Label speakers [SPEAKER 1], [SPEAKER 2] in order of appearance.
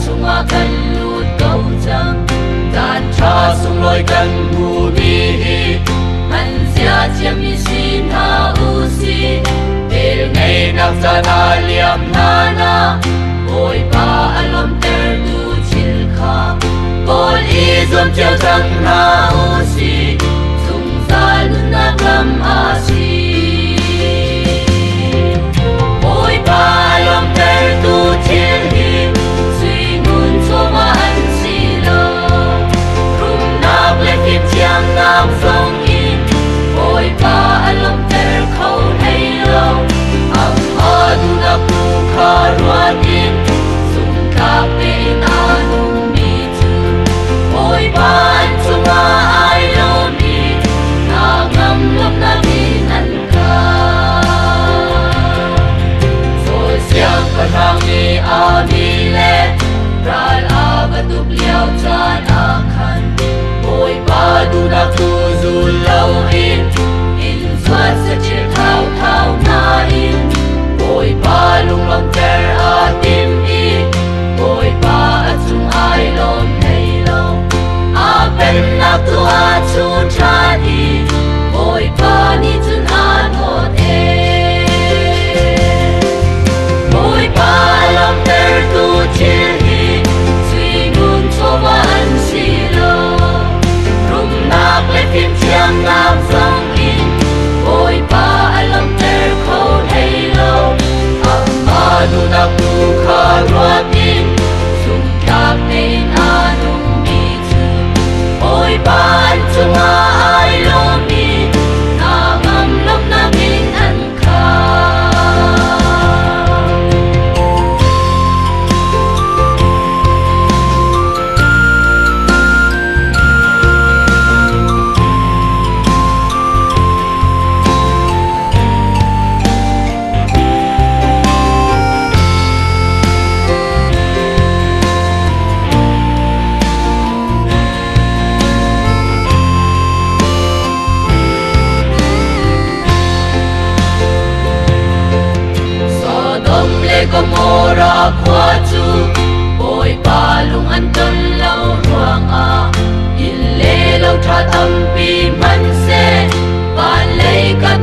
[SPEAKER 1] chunga kan lut kau chang dan tha sung loi kan hu mi hi man sia chiam mi sin ha u si tel nei nak cha na liam na na oi pa alom ter tu chil kha bol i zum chiao chang na u si sung sa nun na kam a si oi pa alom ter tu chil hi suy nun cho ma an si lo rum nak le kim chiang nam song in oi pa alom ter khâu hay lo ang a du na ku kha ruan in sung ka pe na nung mi tu oi pa an chung a ai lo mi na ngam lom na min an ka so siang pa hang ni a mi le ral a ba tu liao chan a khan oi pa du na ku zu lo in swat sa chil thao thao na in oi pa lung lom ter a tim i oi pa a chung ai lom nei lo a pen na tu a chu chan i oi pa ni chun a ngot e oi pa lom ter tu chil hi suy nun cho wa an si lo rum nak le phim chiang nam song in oi pa alom ter khâu hay lo amma du na ku kha ruat in sung ka pein anung mi tu oi pa an chung a ai lo mi na ngam lom na min an kha Gomora kwa chu oi pa lung an ton lau ruang a in le lau tha tam pi man se pan lei kat